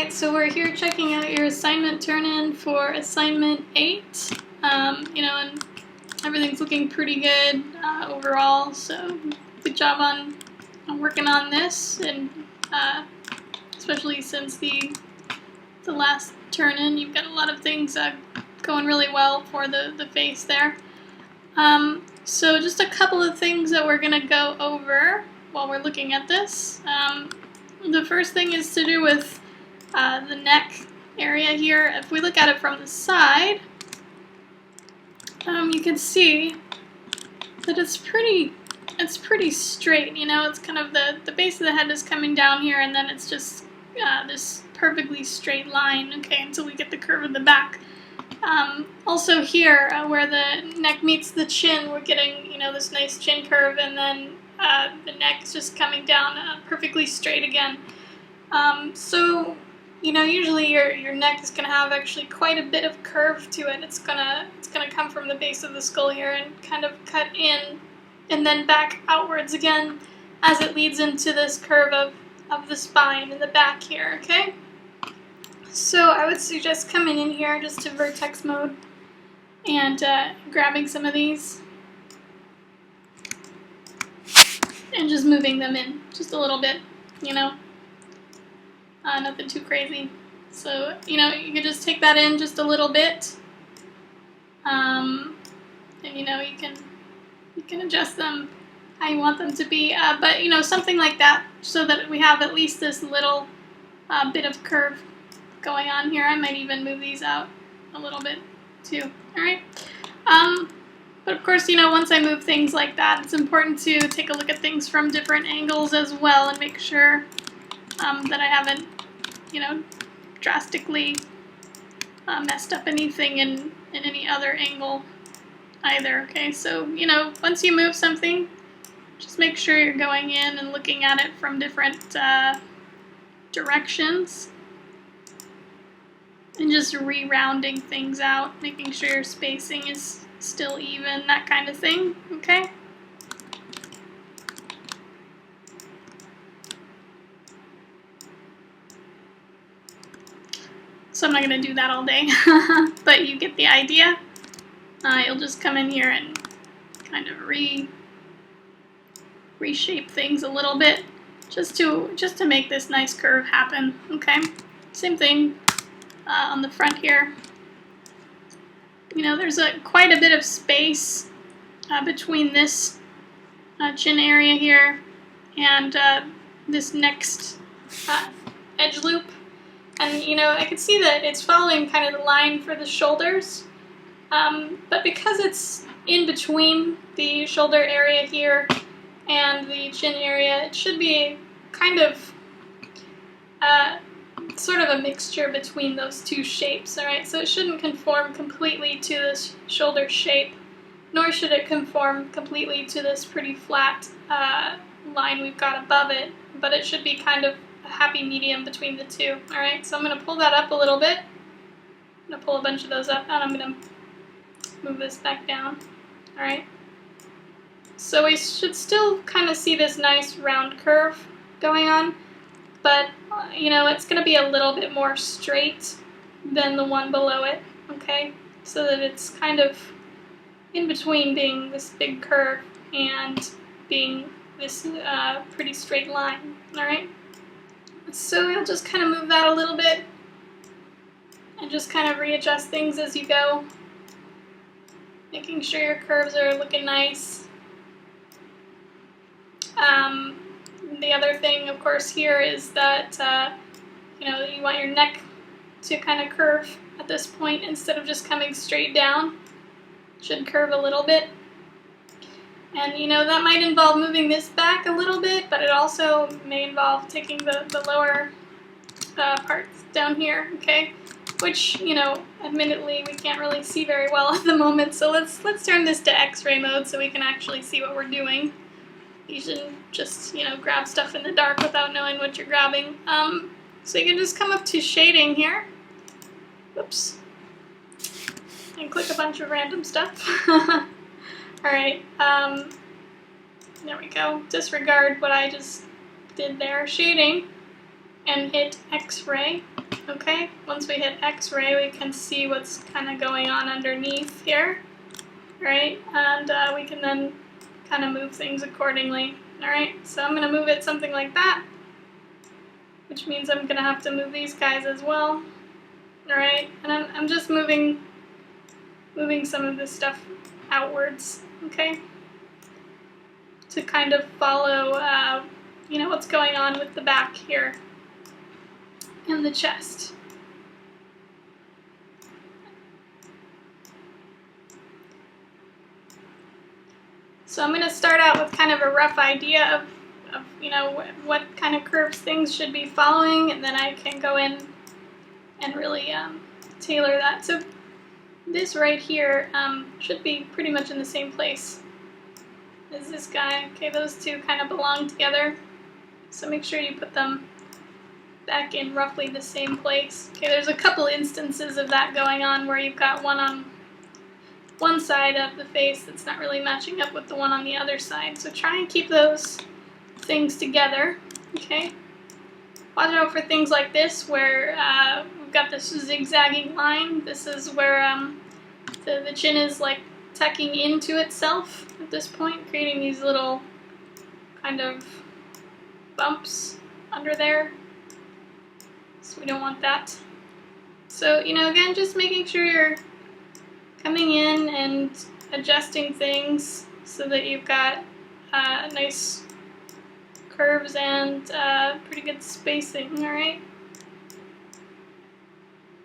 Alright, so we're here checking out your assignment turn-in for assignment 8. And everything's looking pretty good overall, so good job on working on this, and especially since the last turn-in, you've got a lot of things going really well for the face there. So just a couple of things that we're going to go over while we're looking at this. The first thing is to do with the neck area here. If we look at it from the side, you can see that it's pretty straight. It's kind of the base of the head is coming down here, and then it's just this perfectly straight line, okay, until we get the curve of the back. Also here, where the neck meets the chin, we're getting, this nice chin curve, and then the neck is just coming down perfectly straight again. So, usually your neck is going to have actually quite a bit of curve to it. It's gonna come from the base of the skull here and kind of cut in and then back outwards again as it leads into this curve of the spine in the back here, okay? So I would suggest coming in here just to vertex mode and grabbing some of these and just moving them in just a little bit, nothing too crazy. So, you can just take that in just a little bit, and you can adjust them how you want them to be, but something like that, so that we have at least this little bit of curve going on here. I might even move these out a little bit too. Alright, but of course, once I move things like that, it's important to take a look at things from different angles as well and make sure that I haven't drastically messed up anything in any other angle either, okay? So, once you move something, just make sure you're going in and looking at it from different directions and just re-rounding things out, making sure your spacing is still even, that kind of thing, okay? So I'm not going to do that all day, but you get the idea. You'll just come in here and kind of reshape things a little bit, just to make this nice curve happen, okay? Same thing on the front here. There's quite a bit of space between this chin area here and this next edge loop. And, I can see that it's following kind of the line for the shoulders, but because it's in between the shoulder area here and the chin area, it should be kind of sort of a mixture between those two shapes, alright? So it shouldn't conform completely to this shoulder shape, nor should it conform completely to this pretty flat line we've got above it, but it should be kind of a happy medium between the two, alright? So I'm going to pull that up a little bit. I'm going to pull a bunch of those up, and I'm going to move this back down, alright? So we should still kind of see this nice round curve going on, but, it's going to be a little bit more straight than the one below it, okay? So that it's kind of in between being this big curve and being this pretty straight line, alright? So you'll just kind of move that a little bit and just kind of readjust things as you go, making sure your curves are looking nice. The other thing, of course, here is that, you want your neck to kind of curve at this point instead of just coming straight down. It should curve a little bit. And, that might involve moving this back a little bit, but it also may involve taking the lower parts down here, okay? Which, admittedly, we can't really see very well at the moment, so let's turn this to X-ray mode so we can actually see what we're doing. You shouldn't just, grab stuff in the dark without knowing what you're grabbing. So you can just come up to shading here. Whoops. And click a bunch of random stuff. Alright, there we go. Disregard what I just did there. Shading, and hit X-ray. Okay, once we hit X-ray, we can see what's kind of going on underneath here, right? And we can then kind of move things accordingly. All right, so I'm gonna move it something like that, which means I'm gonna have to move these guys as well. All right, and I'm just moving some of this stuff outwards, okay, to kind of follow, you know, what's going on with the back here and the chest. So I'm going to start out with kind of a rough idea of you know, what kind of curves things should be following, and then I can go in and really tailor that. So this right here should be pretty much in the same place as this guy. Okay, those two kind of belong together, so make sure you put them back in roughly the same place. Okay, there's a couple instances of that going on where you've got one on one side of the face that's not really matching up with the one on the other side. So try and keep those things together, okay? Watch out for things like this where we've got this zigzagging line. This is where the chin is like tucking into itself at this point, creating these little kind of bumps under there. So we don't want that. So, you know, again, just making sure you're coming in and adjusting things so that you've got nice curves and pretty good spacing, all right?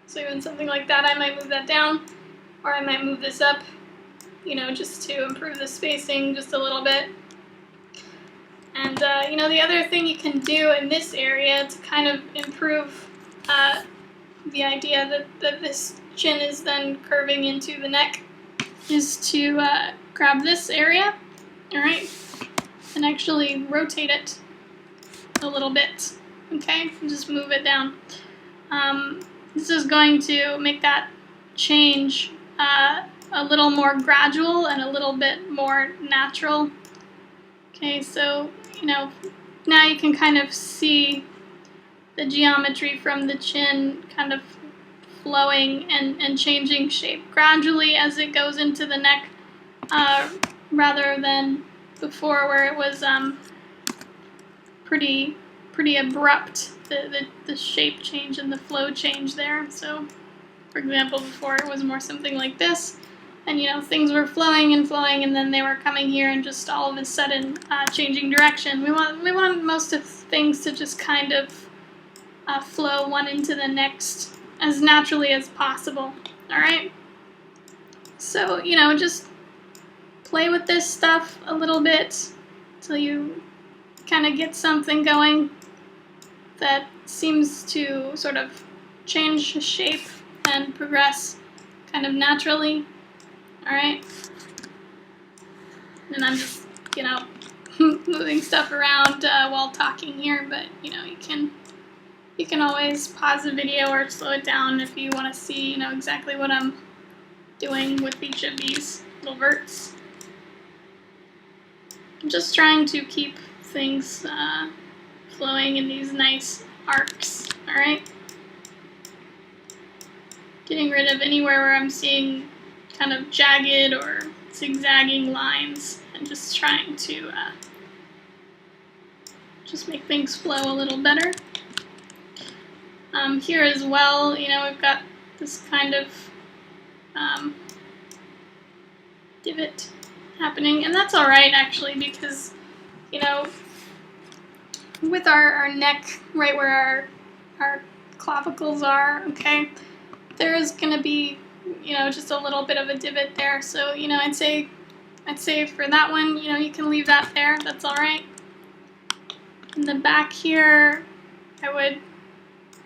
So even something like that, I might move that down, or I might move this up, you know, just to improve the spacing just a little bit. And, you know, the other thing you can do in this area to kind of improve the idea that this chin is then curving into the neck is to grab this area, all right, and actually rotate it a little bit, okay, and just move it down. This is going to make that change a little more gradual and a little bit more natural. Okay, so, you know, now you can kind of see the geometry from the chin kind of flowing and changing shape gradually as it goes into the neck, rather than before where it was pretty abrupt, the shape change and the flow change there. So, for example, before it was more something like this, and you know, things were flowing, and then they were coming here and just all of a sudden changing direction. We want most of things to just kind of flow one into the next as naturally as possible, all right? So, you know, just play with this stuff a little bit till you kind of get something going that seems to sort of change shape and progress kind of naturally, all right? And I'm just, you know, moving stuff around while talking here, but, you know, you can always pause the video or slow it down if you want to see, you know, exactly what I'm doing with each of these little verts. I'm just trying to keep things flowing in these nice arcs, alright? Getting rid of anywhere where I'm seeing kind of jagged or zigzagging lines, and just trying to just make things flow a little better. Here as well, you know, we've got this kind of divot happening, and that's alright actually, because, you know, with our neck, right where our clavicles are, okay, there's gonna be, you know, just a little bit of a divot there. So, you know, I'd say for that one, you know, you can leave that there, that's alright. In the back here, I would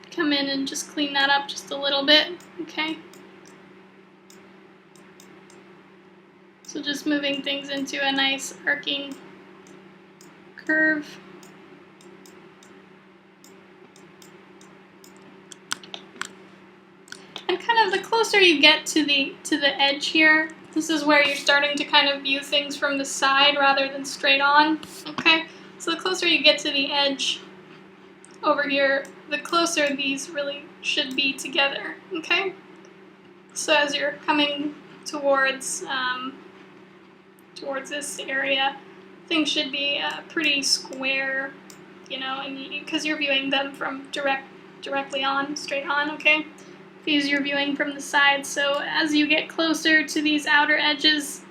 come in and just clean that up just a little bit, okay? So just moving things into a nice arcing curve. And kind of the closer you get to the edge here, this is where you're starting to kind of view things from the side rather than straight on, okay? So the closer you get to the edge over here, the closer these really should be together, okay? So as you're coming towards this area, things should be pretty square, you know, and because you're viewing them from directly on, straight on, okay? These you're viewing from the side, so as you get closer to these outer edges,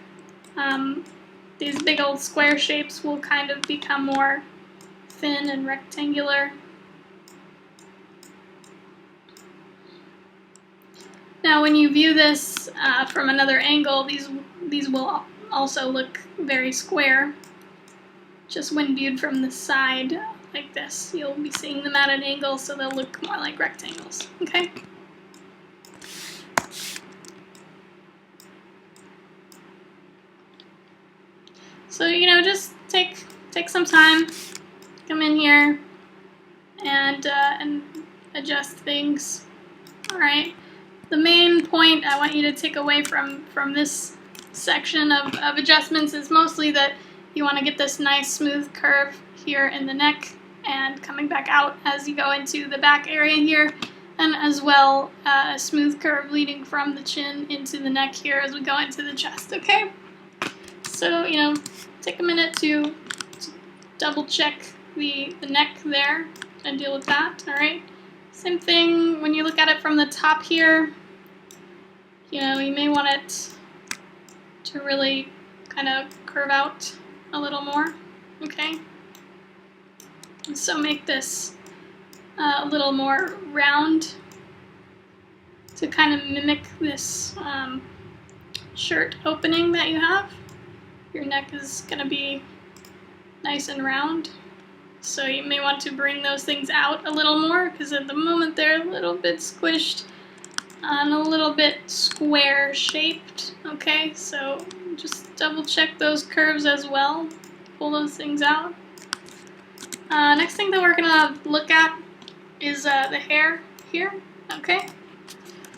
these big old square shapes will kind of become more thin and rectangular. Now when you view this from another angle, these will also look very square. Just when viewed from the side like this, you'll be seeing them at an angle, so they'll look more like rectangles, okay? So, you know, just take some time, come in here, and adjust things. All right. The main point I want you to take away from this section of adjustments is mostly that you want to get this nice smooth curve here in the neck and coming back out as you go into the back area here, and as well a smooth curve leading from the chin into the neck here as we go into the chest, okay? So, you know, take a minute to double check the neck there and deal with that, all right? Same thing when you look at it from the top here, you know, you may want it to really kind of curve out a little more, okay? And so make this a little more round to kind of mimic this shirt opening that you have. Your neck is going to be nice and round, so you may want to bring those things out a little more because at the moment they're a little bit squished and a little bit square shaped, okay? So just double check those curves as well, pull those things out. Next thing that we're going to look at is the hair here, okay?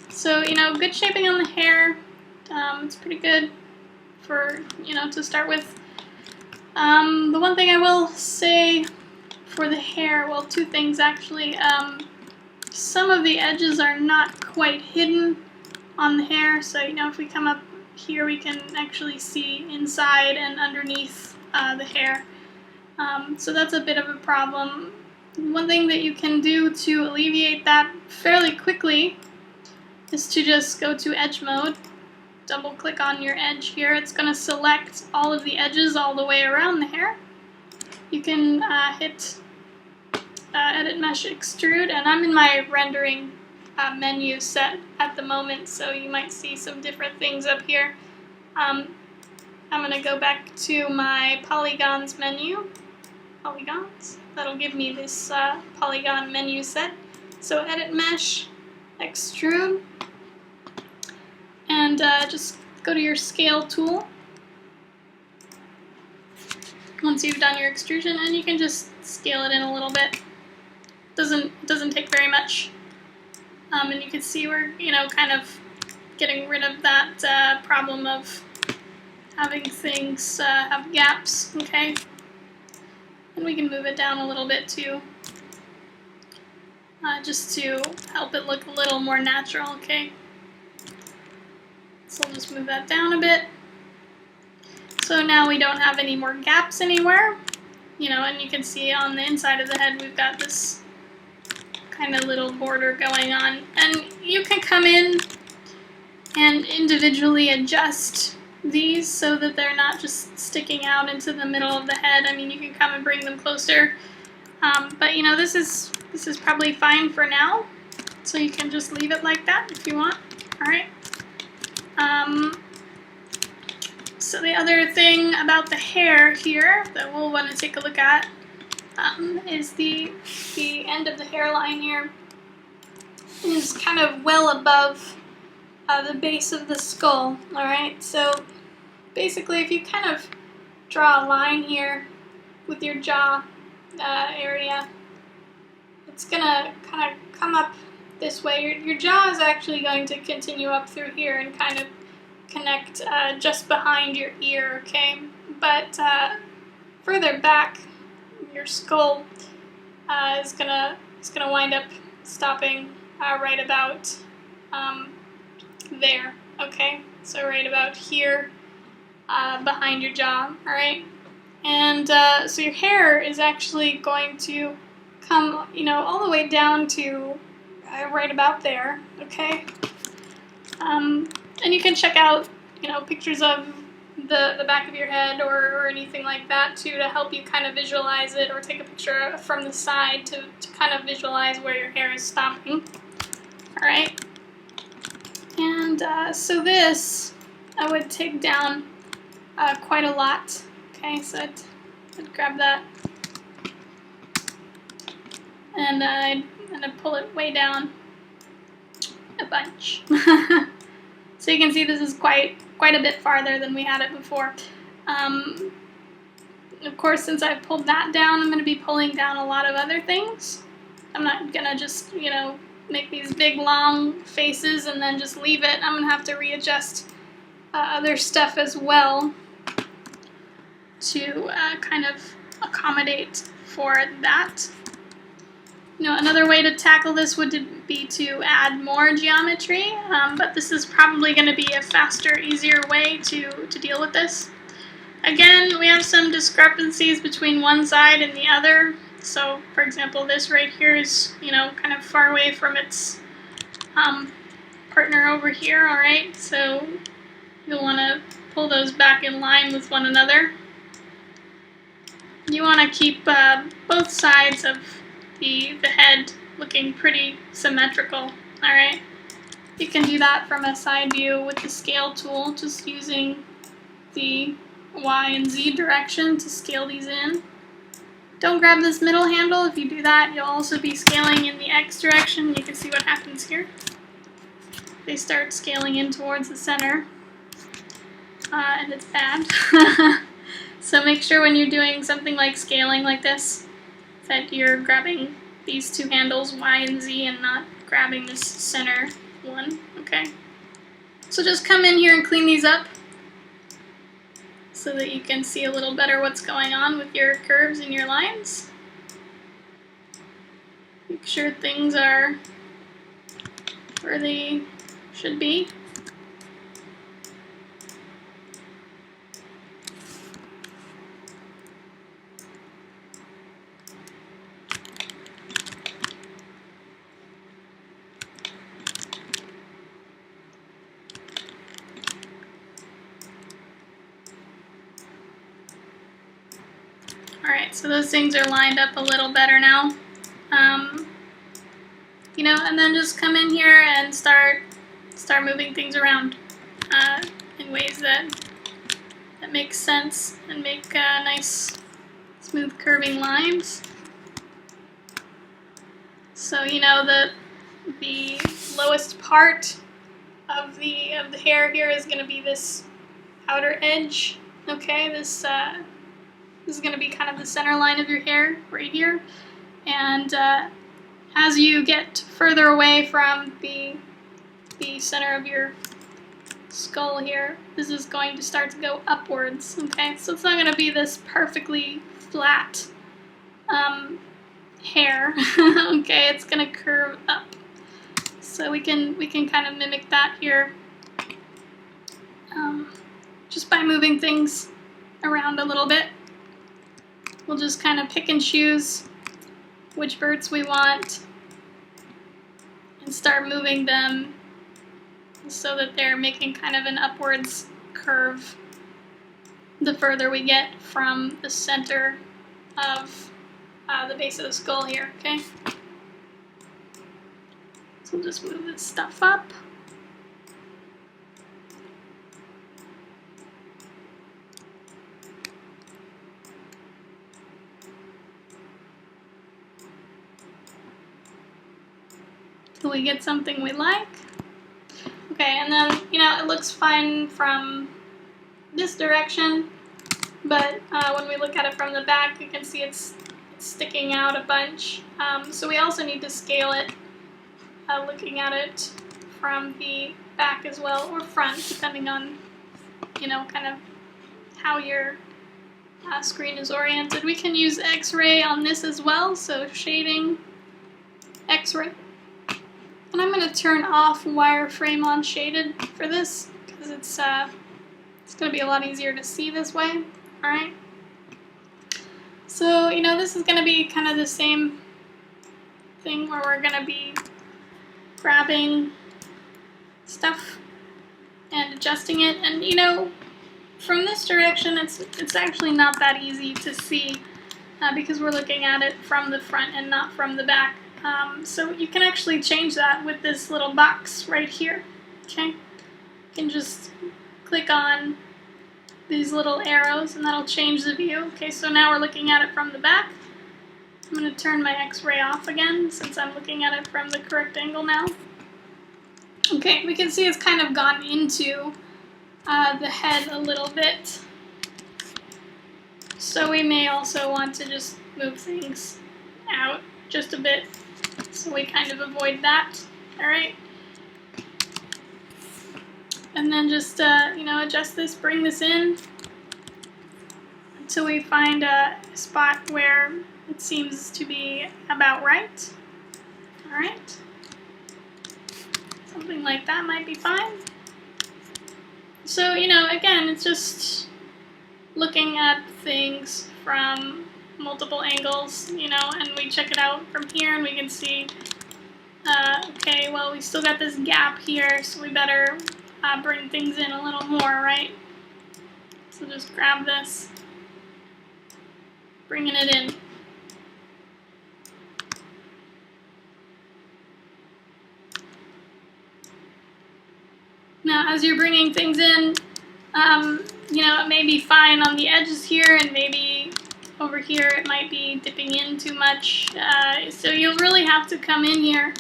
So, you know, good shaping on the hair, it's pretty good for, you know, to start with. The one thing I will say for the hair, well, two things actually. Some of the edges are not quite hidden on the hair, so, you know, if we come up here, we can actually see inside and underneath the hair. So that's a bit of a problem. One thing that you can do to alleviate that fairly quickly is to just go to edge mode. Double click on your edge here. It's going to select all of the edges all the way around the hair. You can hit Edit Mesh Extrude, and I'm in my rendering menu set at the moment, so you might see some different things up here. I'm going to go back to my polygons menu. Polygons. That'll give me this polygon menu set. So Edit Mesh, Extrude, and just go to your scale tool once you've done your extrusion, and you can just scale it in a little bit. Doesn't take very much, and you can see we're, you know, kind of getting rid of that problem of having things have gaps, okay? And we can move it down a little bit too, just to help it look a little more natural, okay? So I'll just move that down a bit. So now we don't have any more gaps anywhere, you know, and you can see on the inside of the head we've got this kind of little border going on. And you can come in and individually adjust these so that they're not just sticking out into the middle of the head. I mean, you can come and bring them closer, but you know, this is probably fine for now, so you can just leave it like that if you want. All right. So the other thing about the hair here that we'll want to take a look at is the end of the hairline here is kind of well above the base of the skull, alright? So basically if you kind of draw a line here with your jaw area, it's going to kind of come up this way. Your jaw is actually going to continue up through here and kind of connect just behind your ear, okay? But further back, your skull is going to it's going to wind up stopping right about there, okay? So right about here behind your jaw, all right? And so your hair is actually going to come, all the way down to right about there, okay? And you can check out, pictures of the back of your head or anything like that too to help you kind of visualize it, or take a picture from the side to kind of visualize where your hair is stopping. All right. And so this I would take down quite a lot. Okay, so I'd grab that and I'd pull it way down a bunch. So you can see this is quite a bit farther than we had it before. Of course, since I've pulled that down, I'm going to be pulling down a lot of other things. I'm not going to just, make these big long faces and then just leave it. I'm going to have to readjust other stuff as well to kind of accommodate for that. Another way to tackle this would be to add more geometry, but this is probably going to be a faster, easier way to deal with this. Again, we have some discrepancies between one side and the other. So, for example, this right here is, kind of far away from its partner over here, all right? So you'll want to pull those back in line with one another. You want to keep both sides of the head looking pretty symmetrical, all right? You can do that from a side view with the scale tool, just using the Y and Z direction to scale these in. Don't grab this middle handle. If you do that, you'll also be scaling in the X direction. You can see what happens here. They start scaling in towards the center, and it's bad. So make sure when you're doing something like scaling like this, that you're grabbing these two handles, Y and Z, and not grabbing this center one, okay? So just come in here and clean these up so that you can see a little better what's going on with your curves and your lines. Make sure things are where they should be. Alright, so those things are lined up a little better now. And then just come in here and start moving things around in ways that make sense and make nice, smooth curving lines. So the lowest part of the hair here is going to be this outer edge. Okay, this is going to be kind of the center line of your hair right here. And as you get further away from the center of your skull here, this is going to start to go upwards. Okay, so it's not going to be this perfectly flat hair. Okay, it's going to curve up. So we can kind of mimic that here, just by moving things around a little bit. We'll just kind of pick and choose which verts we want and start moving them so that they're making kind of an upwards curve the further we get from the center of the base of the skull here, okay? So we'll just move this stuff up. Till we get something we like. Okay, and then, it looks fine from this direction, but when we look at it from the back, you can see it's sticking out a bunch. So we also need to scale it, looking at it from the back as well, or front, depending on, kind of how your screen is oriented. We can use X-ray on this as well, so shading X-ray. And I'm going to turn off wireframe on shaded for this because it's going to be a lot easier to see this way. All right. So, this is going to be kind of the same thing where we're going to be grabbing stuff and adjusting it. And, from this direction, it's actually not that easy to see because we're looking at it from the front and not from the back. So you can actually change that with this little box right here, okay? You can just click on these little arrows and that'll change the view. Okay, so now we're looking at it from the back. I'm going to turn my X-ray off again since I'm looking at it from the correct angle now. Okay, we can see it's kind of gone into the head a little bit. So we may also want to just move things out just a bit so we kind of avoid that. Alright? And then just, adjust this, bring this in until we find a spot where it seems to be about right. Alright? Something like that might be fine. So, again, it's just looking at things from multiple angles, and we check it out from here and we can see, okay, well, we still got this gap here, so we better bring things in a little more, right? So just grab this, bringing it in. Now, as you're bringing things in, it may be fine on the edges here, and maybe over here it might be dipping in too much. So you'll really have to come in here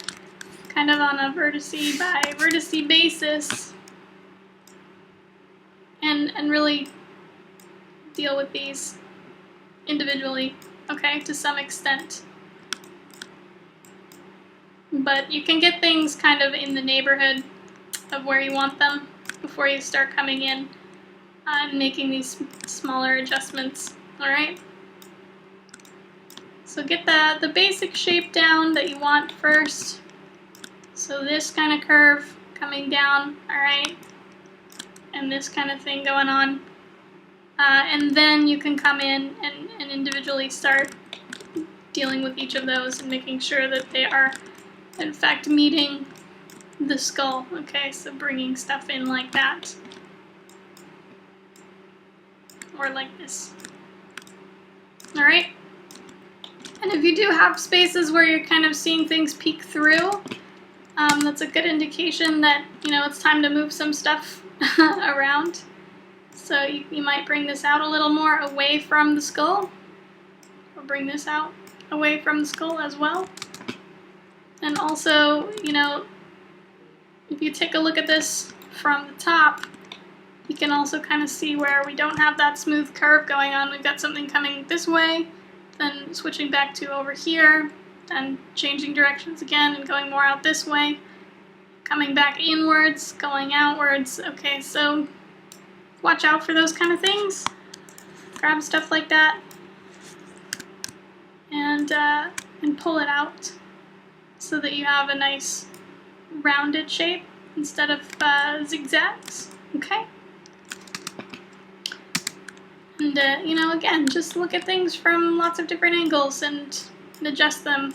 kind of on a vertice by vertice basis and really deal with these individually, okay, to some extent. But you can get things kind of in the neighborhood of where you want them before you start coming in and making these smaller adjustments, alright? So get the basic shape down that you want first. So this kind of curve coming down, alright? And this kind of thing going on. And then you can come in and individually start dealing with each of those and making sure that they are in fact meeting the skull, okay? So bringing stuff in like that. Or like this. Alright? And if you do have spaces where you're kind of seeing things peek through, that's a good indication that, it's time to move some stuff around. So you might bring this out a little more away from the skull. Or bring this out away from the skull as well. And also, if you take a look at this from the top, you can also kind of see where we don't have that smooth curve going on. We've got something coming this way, then switching back to over here, and changing directions again and going more out this way, coming back inwards, going outwards. Okay, so watch out for those kind of things. Grab stuff like that and pull it out so that you have a nice rounded shape instead of zigzags. Okay? And, again, just look at things from lots of different angles and adjust them.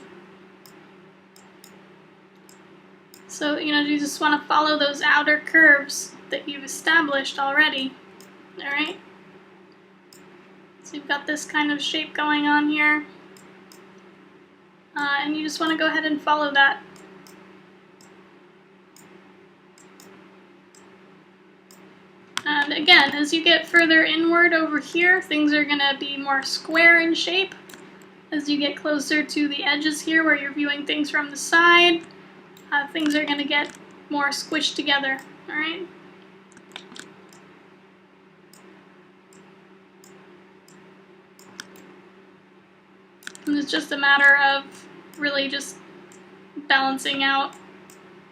So, you just want to follow those outer curves that you've established already. Alright? So you've got this kind of shape going on here. And you just want to go ahead and follow that. And again, as you get further inward over here, things are going to be more square in shape. As you get closer to the edges here where you're viewing things from the side, things are going to get more squished together, alright? And it's just a matter of really just balancing out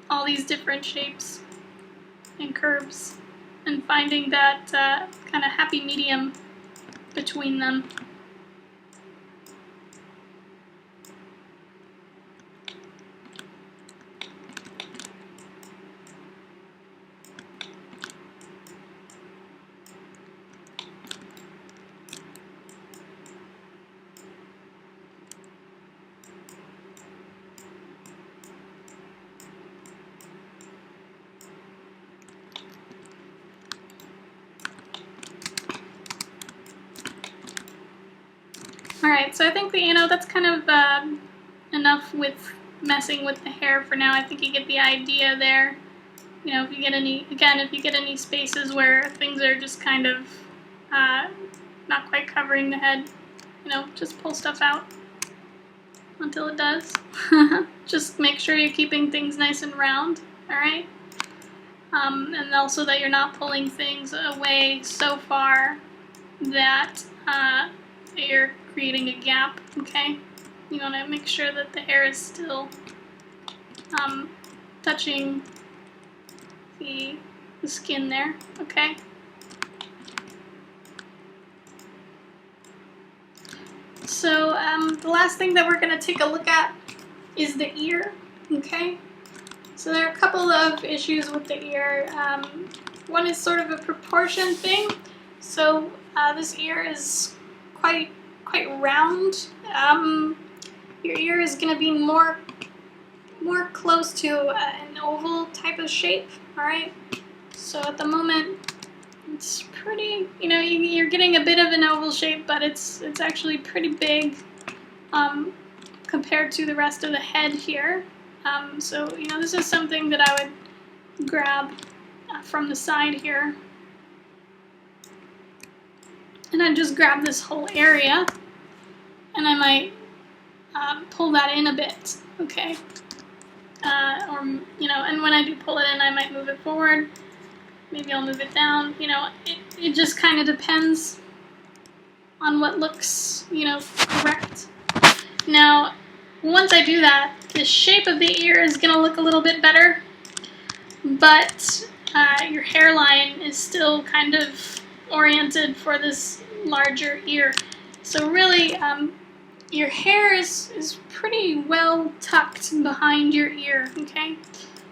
all these different shapes and curves and finding that kind of happy medium between them. Alright, so I think that, that's kind of enough with messing with the hair for now. I think you get the idea there. If you get any spaces where things are just kind of not quite covering the head, just pull stuff out until it does. Just make sure you're keeping things nice and round, alright? And also that you're not pulling things away so far that you're creating a gap, okay? You want to make sure that the hair is still touching the skin there, okay? So the last thing that we're going to take a look at is the ear, okay? So there are a couple of issues with the ear. One is sort of a proportion thing. So this ear is quite round. Your ear is going to be more close to an oval type of shape, all right? So at the moment, it's pretty, you're getting a bit of an oval shape, but it's actually pretty big compared to the rest of the head here. So, this is something that I would grab from the side here. And I'd just grab this whole area, and I might pull that in a bit, okay? And when I do pull it in, I might move it forward. Maybe I'll move it down. It just kind of depends on what looks, correct. Now, once I do that, the shape of the ear is going to look a little bit better, but your hairline is still kind of oriented for this larger ear. So really, your hair is pretty well tucked behind your ear, okay?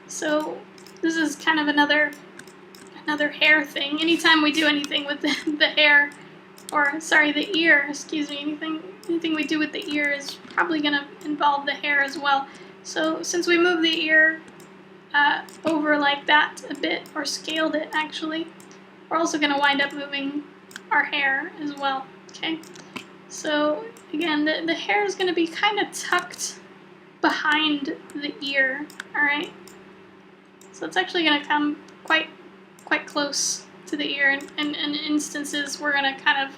So this is kind of another hair thing. Anytime we do anything with the hair, the ear, excuse me, anything we do with the ear is probably going to involve the hair as well. So since we moved the ear over like that a bit, or scaled it actually, we're also going to wind up moving our hair as well, okay? So again, the hair is going to be kind of tucked behind the ear, alright? So it's actually going to come quite close to the ear, and in instances we're going to kind of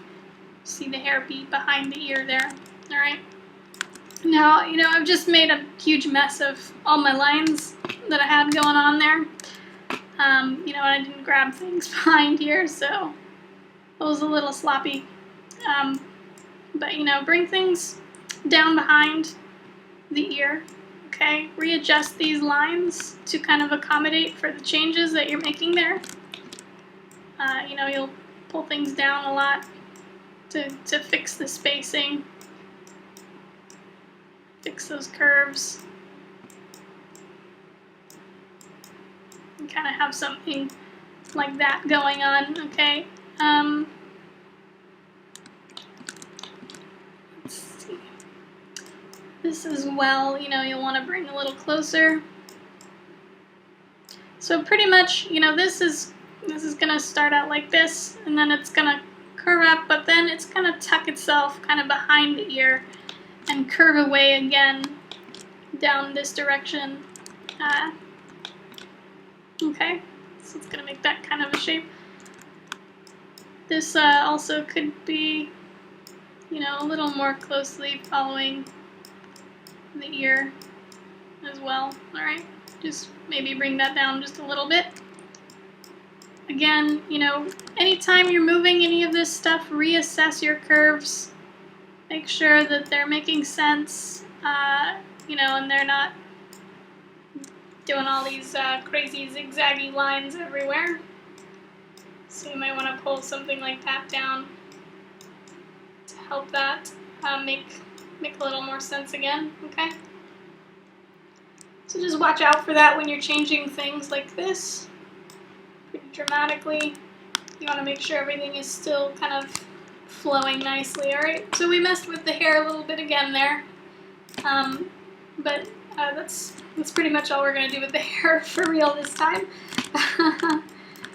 see the hair be behind the ear there, alright? Now, I've just made a huge mess of all my lines that I had going on there. And I didn't grab things behind here, so it was a little sloppy. But, bring things down behind the ear, okay? Readjust these lines to kind of accommodate for the changes that you're making there. You'll pull things down a lot to fix the spacing, fix those curves, and kind of have something like that going on, okay? Let's see. This as well, you'll want to bring a little closer. So pretty much, this is going to start out like this, and then it's going to curve up, but then it's going to tuck itself kind of behind the ear and curve away again down this direction. Okay, so it's going to make that kind of a shape. This also could be, a little more closely following the ear as well. Alright, just maybe bring that down just a little bit. Again, anytime you're moving any of this stuff, reassess your curves. Make sure that they're making sense, and they're not doing all these crazy zigzaggy lines everywhere. So you might want to pull something like that down to help that make a little more sense again, okay? So just watch out for that when you're changing things like this pretty dramatically. You want to make sure everything is still kind of flowing nicely, alright? So we messed with the hair a little bit again there, but that's pretty much all we're going to do with the hair for real this time.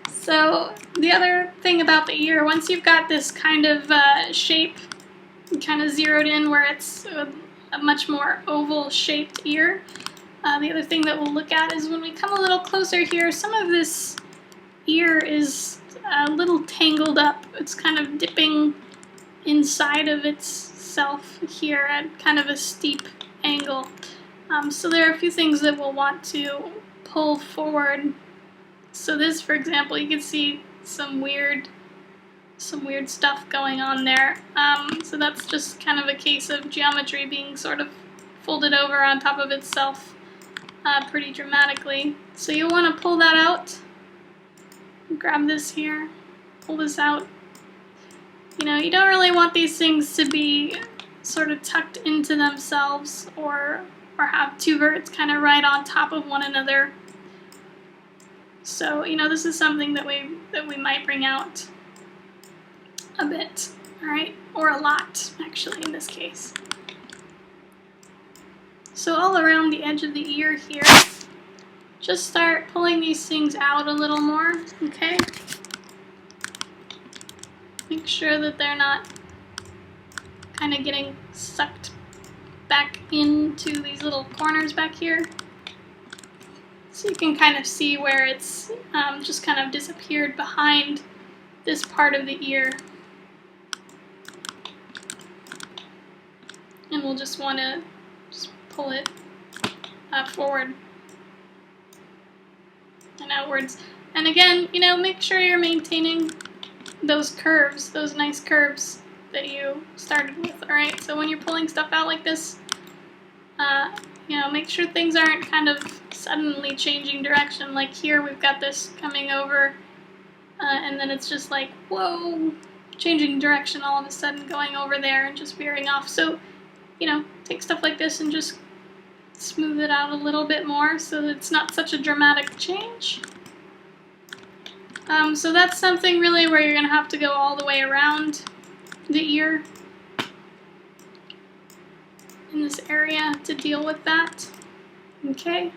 So the other thing about the ear, once you've got this kind of shape kind of zeroed in where it's a much more oval shaped ear. The other thing that we'll look at is when we come a little closer here, some of this ear is a little tangled up. It's kind of dipping inside of itself here at kind of a steep angle. So there are a few things that we'll want to pull forward. So this, for example, you can see some weird stuff going on there. So that's just kind of a case of geometry being sort of folded over on top of itself pretty dramatically. So you'll want to pull that out. Grab this here, pull this out. You know, you don't really want these things to be sort of tucked into themselves or have two verts kind of right on top of one another. So, you know, this is something that we might bring out a bit, all right? Or a lot, actually, in this case. So all around the edge of the ear here, just start pulling these things out a little more, okay? Make sure that they're not kind of getting sucked back into these little corners back here. So you can kind of see where it's just kind of disappeared behind this part of the ear. And we'll just want to pull it forward and outwards. And again, you know, make sure you're maintaining those curves, those nice curves that you started with, alright? So when you're pulling stuff out like this, you know, make sure things aren't kind of suddenly changing direction. Like here, we've got this coming over, and then it's just like, whoa, changing direction all of a sudden, going over there and just veering off. So, you know, take stuff like this and just smooth it out a little bit more so that it's not such a dramatic change. So that's something really where you're going to have to go all the way around the ear in this area to deal with that. Okay.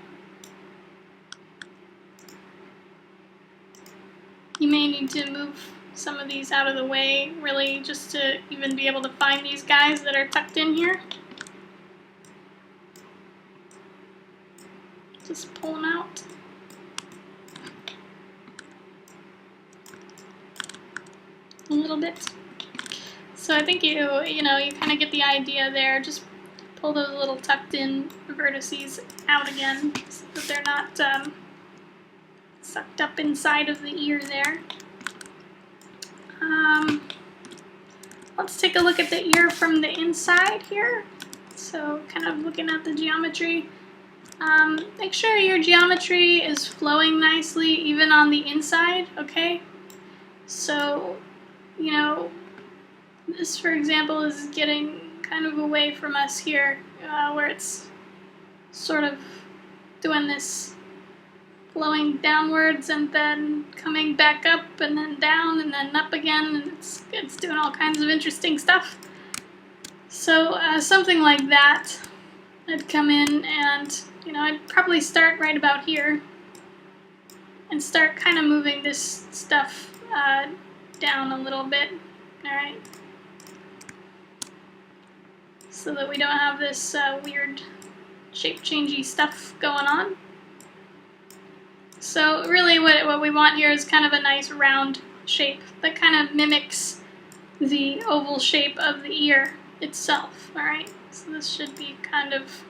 You may need to move some of these out of the way, really, just to even be able to find these guys that are tucked in here. Just pull them out. A little bit. So I think you kind of get the idea there. Just pull those little tucked in vertices out again so that they're not sucked up inside of the ear there. Let's take a look at the ear from the inside here. So kind of looking at the geometry. Make sure your geometry is flowing nicely even on the inside, okay? So, you know, this, for example, is getting kind of away from us here, where it's sort of doing this flowing downwards and then coming back up and then down and then up again, and it's doing all kinds of interesting stuff. So something like that, I'd come in and, you know, I'd probably start right about here and start kind of moving this stuff down a little bit, alright? So that we don't have this weird shape-changey stuff going on. So really what we want here is kind of a nice round shape that kind of mimics the oval shape of the ear itself, alright? So this should be kind of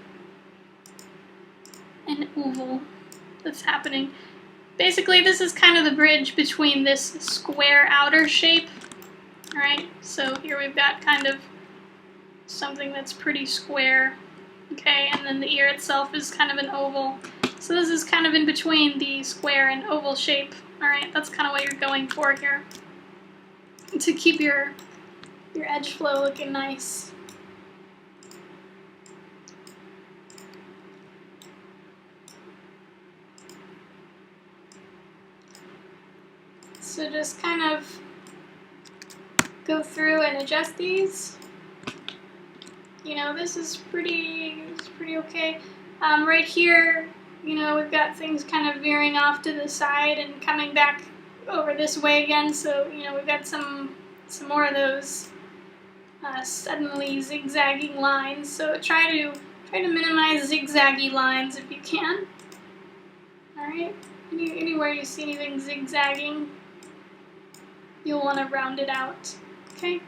an oval that's happening. Basically, this is kind of the bridge between this square outer shape, alright? So here we've got kind of something that's pretty square, okay? And then the ear itself is kind of an oval. So this is kind of in between the square and oval shape, alright? That's kind of what you're going for here, to keep your edge flow looking nice. So just kind of go through and adjust these. You know, this is pretty okay. Right here, you know, we've got things kind of veering off to the side and coming back over this way again. So, you know, we've got some more of those suddenly zigzagging lines. So try to minimize zigzaggy lines if you can. All right. Anywhere you see anything zigzagging, you'll want to round it out. Okay.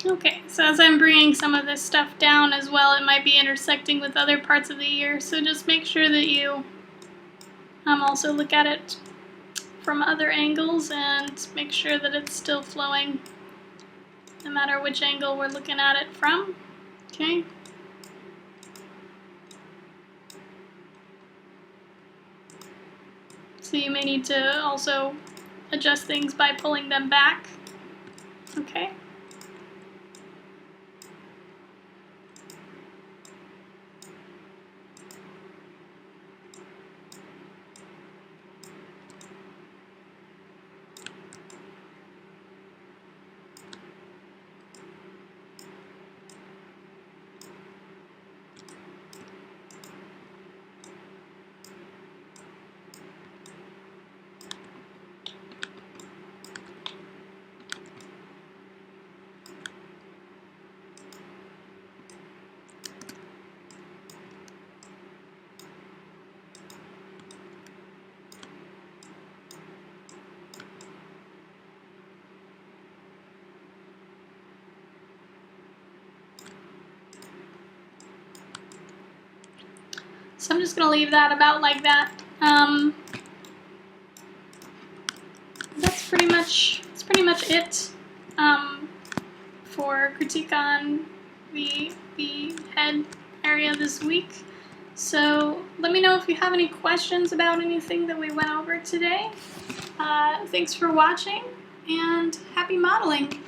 Okay, so as I'm bringing some of this stuff down as well, it might be intersecting with other parts of the ear, so just make sure that you also look at it from other angles and make sure that it's still flowing no matter which angle we're looking at it from. Okay. So you may need to also adjust things by pulling them back. Okay. So I'm just going to leave that about like that. That's pretty much it for critique on the head area this week. So let me know if you have any questions about anything that we went over today. Thanks for watching, and happy modeling!